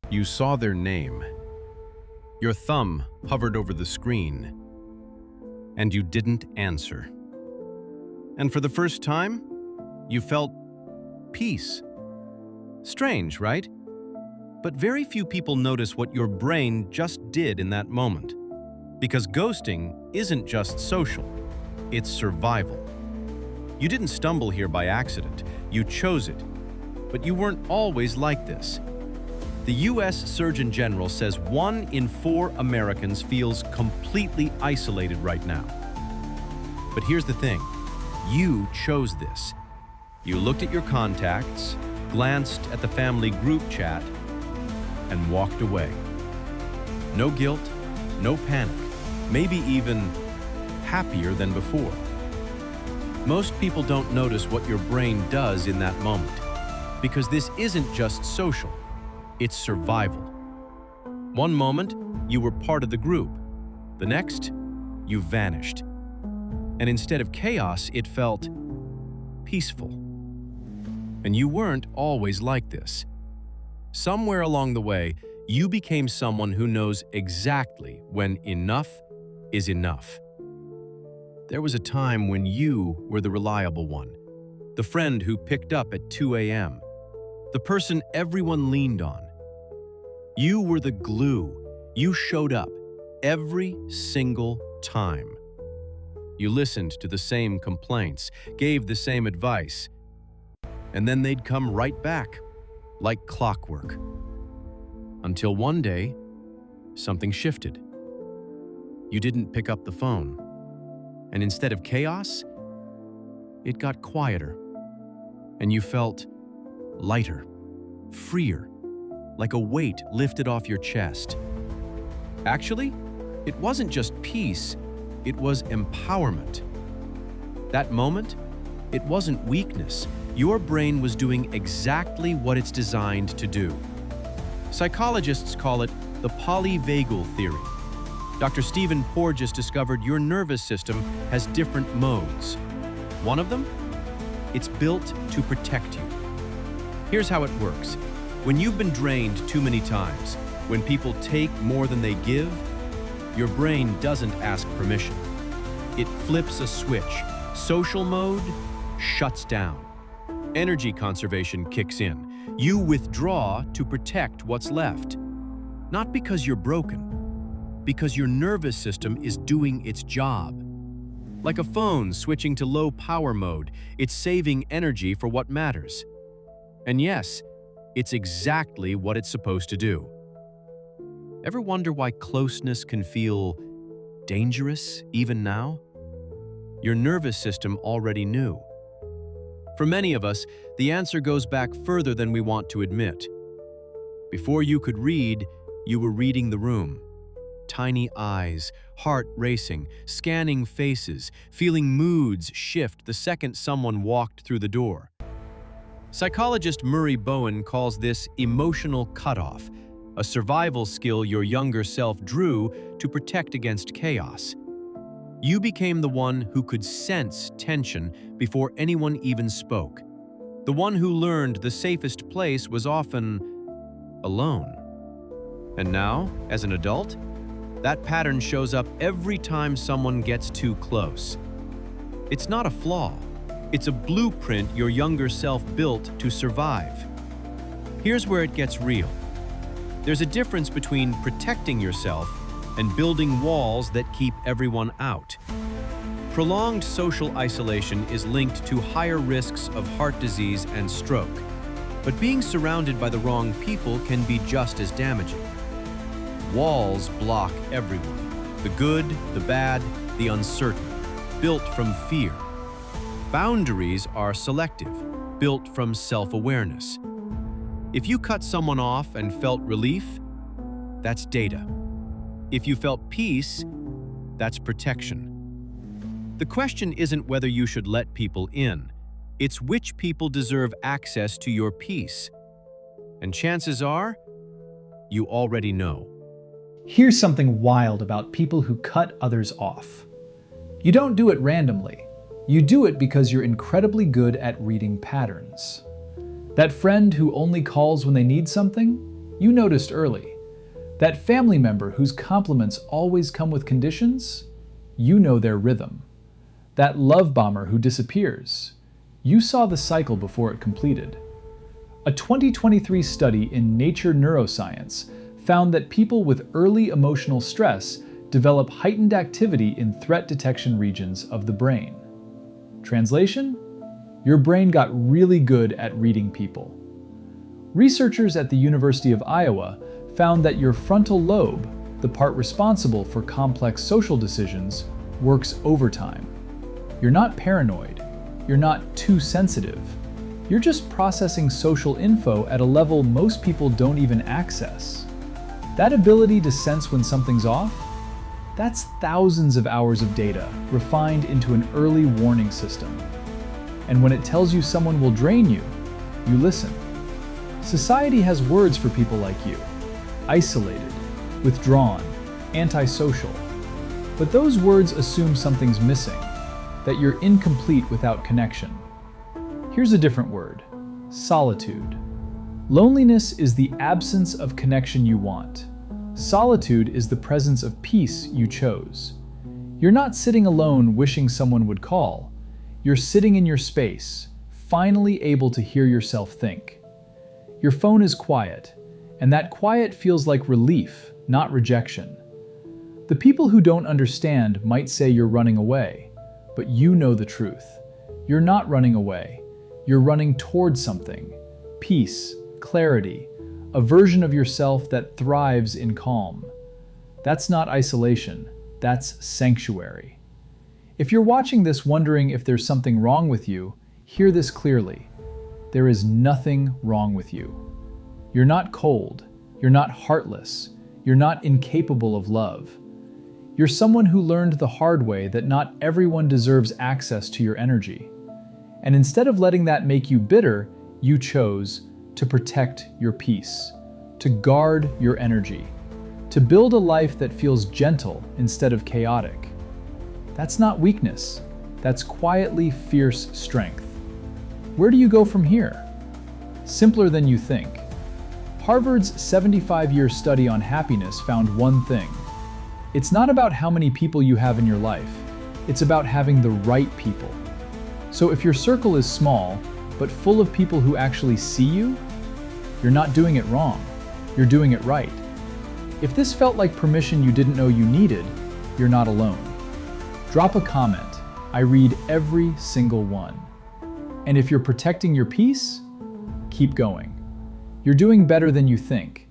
You saw their name. Your thumb hovered over the screen, and you didn't answer. And for the first time, you felt peace. Strange, right? But very few people notice what your brain just did in that moment. Because ghosting isn't just social, it's survival. You didn't stumble here by accident, you chose it. But you weren't always like this. The US Surgeon General says 1 in 4 Americans feels completely isolated right now. But here's the thing, you chose this. You looked at your contacts, glanced at the family group chat, and walked away. No guilt, no panic, maybe even happier than before. Most people don't notice what your brain does in that moment, because this isn't just social, it's survival. One moment, you were part of the group. The next, you vanished. And instead of chaos, it felt peaceful. And you weren't always like this. Somewhere along the way, you became someone who knows exactly when enough is enough. There was a time when you were the reliable one, the friend who picked up at 2 a.m., the person everyone leaned on. You were the glue. You showed up every single time. You listened to the same complaints, gave the same advice, and then they'd come right back, like clockwork. Until one day, something shifted. You didn't pick up the phone, and instead of chaos, it got quieter, and you felt lighter, freer, like a weight lifted off your chest. Actually, it wasn't just peace, it was empowerment. That moment, it wasn't weakness. Your brain was doing exactly what it's designed to do. Psychologists call it the Polyvagal Theory. Dr. Stephen Porges discovered your nervous system has different modes. One of them? It's built to protect you. Here's how it works. When you've been drained too many times, when people take more than they give, your brain doesn't ask permission. It flips a switch. Social mode shuts down. Energy conservation kicks in. You withdraw to protect what's left. Not because you're broken, because your nervous system is doing its job. Like a phone switching to low power mode, it's saving energy for what matters. And yes, it's exactly what it's supposed to do. Ever wonder why closeness can feel dangerous even now? Your nervous system already knew. For many of us, the answer goes back further than we want to admit. Before you could read, you were reading the room. Tiny eyes, heart racing, scanning faces, feeling moods shift the second someone walked through the door. Psychologist Murray Bowen calls this emotional cutoff, a survival skill your younger self drew to protect against chaos. You became the one who could sense tension before anyone even spoke. The one who learned the safest place was often alone. And now, as an adult, that pattern shows up every time someone gets too close. It's not a flaw. It's a blueprint your younger self built to survive. Here's where it gets real. There's a difference between protecting yourself and building walls that keep everyone out. Prolonged social isolation is linked to higher risks of heart disease and stroke. But being surrounded by the wrong people can be just as damaging. Walls block everyone, the good, the bad, the uncertain, built from fear. Boundaries are selective, built from self-awareness. If you cut someone off and felt relief, that's data. If you felt peace, that's protection. The question isn't whether you should let people in, it's which people deserve access to your peace. And chances are, you already know. Here's something wild about people who cut others off. You don't do it randomly. You do it because you're incredibly good at reading patterns. That friend who only calls when they need something? you noticed early. That family member whose compliments always come with conditions, you know their rhythm. That love bomber who disappears, you saw the cycle before it completed. A 2023 study in Nature Neuroscience found that people with early emotional stress develop heightened activity in threat detection regions of the brain. Translation? Your brain got really good at reading people. Researchers at the University of Iowa found that your frontal lobe, the part responsible for complex social decisions, works overtime. You're not paranoid. You're not too sensitive. You're just processing social info at a level most people don't even access. That ability to sense when something's off, that's thousands of hours of data refined into an early warning system. And when it tells you someone will drain you, you listen. Society has words for people like you: isolated, withdrawn, antisocial. But those words assume something's missing, that you're incomplete without connection. Here's a different word: solitude. Loneliness is the absence of connection you want. Solitude is the presence of peace you chose. You're not sitting alone wishing someone would call. You're sitting in your space, finally able to hear yourself think. Your phone is quiet, and that quiet feels like relief, not rejection. The people who don't understand might say you're running away, but you know the truth. You're not running away. You're running towards something: peace, clarity, a version of yourself that thrives in calm. That's not isolation, that's sanctuary. If you're watching this wondering if there's something wrong with you, hear this clearly. There is nothing wrong with you. You're not cold, you're not heartless, you're not incapable of love. You're someone who learned the hard way that not everyone deserves access to your energy. And instead of letting that make you bitter, you chose to protect your peace, to guard your energy, to build a life that feels gentle instead of chaotic. That's not weakness, that's quietly fierce strength. Where do you go from here? Simpler than you think. Harvard's 75-year study on happiness found one thing. It's not about how many people you have in your life, it's about having the right people. So if your circle is small, but full of people who actually see you, you're not doing it wrong, you're doing it right. If this felt like permission you didn't know you needed, you're not alone. Drop a comment. I read every single one. And if you're protecting your peace, keep going. You're doing better than you think.